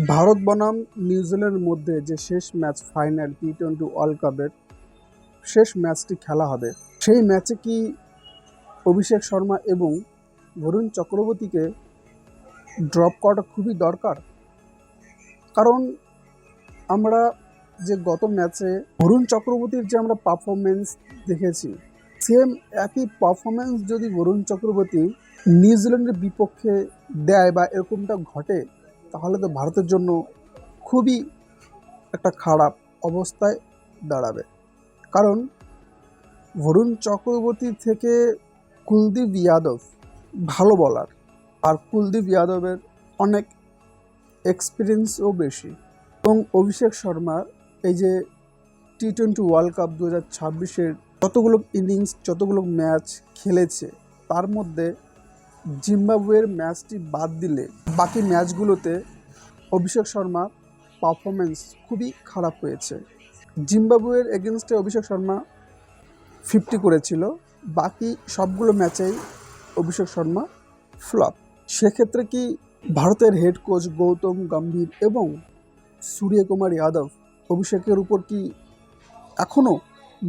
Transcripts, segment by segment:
ভারত বনাম নিউজিল্যান্ডের মধ্যে যে শেষ ম্যাচ ফাইনাল টি-20 ওয়ার্ল্ড কাপের শেষ ম্যাচটি খেলা হবে, সেই ম্যাচে কি অভিষেক শর্মা এবং বরুণ চক্রবর্তীকে ড্রপ করাটা খুবই দরকার? কারণ আমরা যে গত ম্যাচে বরুণ চক্রবর্তীর যে আমরা পারফরমেন্স দেখেছি, সেম একই পারফরমেন্স যদি বরুণ চক্রবর্তী নিউজিল্যান্ডের বিপক্ষে দেয় বা এরকমটা ঘটে, তাহলে তো ভারতের জন্য খুবই একটা খারাপ অবস্থায় দাঁড়াবে। কারণ বরুণ চক্রবর্তী থেকে কুলদীপ যাদব ভালো বলার, আর কুলদীপ যাদবের অনেক এক্সপিরিয়েন্সও বেশি। এবং অভিষেক শর্মার এই যে টি-20 ওয়ার্ল্ড কাপ 2026-এর যতগুলো ইনিংস, যতগুলো ম্যাচ খেলেছে, তার মধ্যে জিম্বাবুয়ের ম্যাচটি বাদ দিলে বাকি ম্যাচগুলোতে অভিষেক শর্মার পারফরমেন্স খুবই খারাপ হয়েছে। জিম্বাবুয়ের এগেনস্টে অভিষেক শর্মা 50 করেছিল, বাকি সবগুলো ম্যাচেই অভিষেক শর্মা ফ্লপ। সেক্ষেত্রে কি ভারতের হেড কোচ গৌতম গম্ভীর এবং সূর্যকুমার যাদব অভিষেকের উপর কি এখনও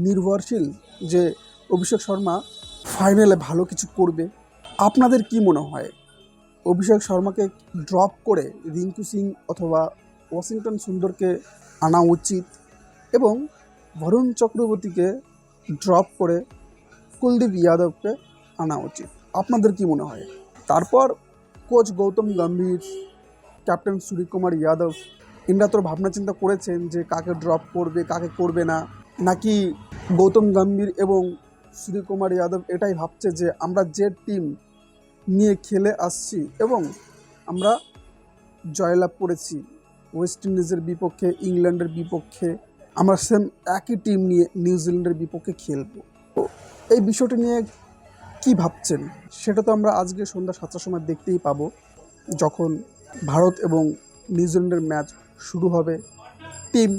নির্ভরশীল যে অভিষেক শর্মা ফাইনালে ভালো কিছু করবে? আপনাদের কি মনে হয়, অভিষেক শর্মাকে ড্রপ করে রিঙ্কু সিং অথবা ওয়াশিংটন সুন্দরকে আনা উচিত এবং বরুণ চক্রবর্তীকে ড্রপ করে কুলদীপ যাদবকে আনা উচিত? আপনাদের কি মনে হয়? তারপর কোচ গৌতম গম্ভীর, ক্যাপ্টেন সূর্যকুমার যাদব, এনারা তো ভাবনা চিন্তা করেছেন যে কাকে ড্রপ করবে, কাকে করবে না, নাকি গৌতম গম্ভীর এবং সূর্যকুমার যাদব এটাই ভাবছে যে আমরা যে টিম নিয়ে খেলে আসছি এবং আমরা জয়লাভ করেছি ওয়েস্ট ইন্ডিজের বিপক্ষে, ইংল্যান্ডের বিপক্ষে, আমরা সেম একই টিম নিয়ে নিউজিল্যান্ডের বিপক্ষে খেলব। তো এই বিষয়টি নিয়ে কি ভাবছেন সেটা তো আমরা আজকে সন্ধ্যা 7টার সময় দেখতেই পাবো, যখন ভারত এবং নিউজিল্যান্ডের ম্যাচ শুরু হবে। টিম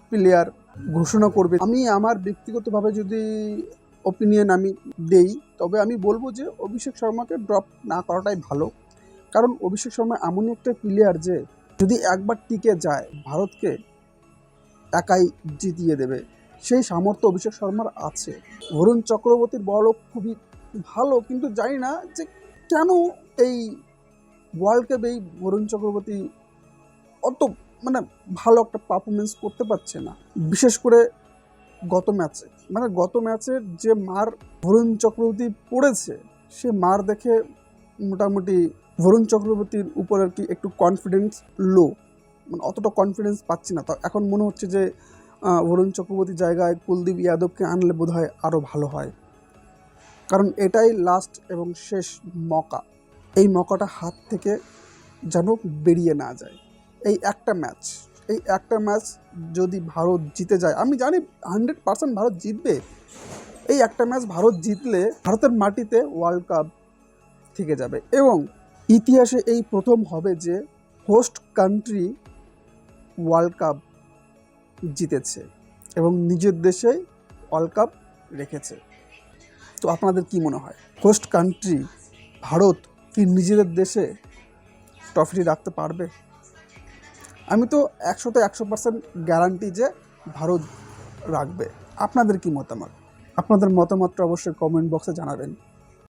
প্লেয়ার ঘোষণা করবে। আমি আমার ব্যক্তিগতভাবে যদি ওপিনিয়ন আমি দেই, তবে আমি বলবো যে অভিষেক শর্মাকে ড্রপ না করাটাই ভালো। কারণ অভিষেক শর্মা এমনই একটা প্লেয়ার যে যদি একবার টিকে যায়, ভারতকে একাই জিতিয়ে দেবে, সেই সামর্থ্য অভিষেক শর্মার আছে। বরুণ চক্রবর্তীর বল খুবই ভালো, কিন্তু জানি না যে কেন এই ওয়ার্ল্ড কাপেই বরুণ চক্রবর্তী অত ভালো একটা পারফরমেন্স করতে পারছে না। বিশেষ করে গত ম্যাচের যে মার বরুণ চক্রবর্তী পড়েছে, সে মার দেখে মোটামুটি বরুণ চক্রবর্তীর উপর আর কি একটু কনফিডেন্স লো, অতটা কনফিডেন্স পাচ্ছি না। তো এখন মনে হচ্ছে যে বরুণ চক্রবর্তীর জায়গায় কুলদীপ যাদবকে আনলে বোধহয় আরও ভালো হয়। কারণ এটাই লাস্ট এবং শেষ মৌকা। এই মৌকাটা হাত থেকে যেন বেরিয়ে না যায়। এই একটা ম্যাচ যদি ভারত জিতে যায়, আমি জানি 100% ভারত জিতবে। এই একটা ম্যাচ ভারত জিতলে ভারতের মাটিতে ওয়ার্ল্ড কাপ থেকে যাবে এবং ইতিহাসে এই প্রথম হবে যে হোস্ট কান্ট্রি ওয়ার্ল্ড কাপ জিতেছে এবং নিজের দেশেই ওয়ার্ল্ড কাপ রেখেছে। তো আপনাদের কি মনে হয়, হোস্ট কান্ট্রি ভারত কি নিজেদের দেশে ট্রফিটি রাখতে পারবে? আমি তো 100% গ্যারান্টি যে ভারত রাখবে। আপনাদের কি মতামত? আপনাদের মতামতটা অবশ্যই কমেন্ট বক্সে জানাবেন।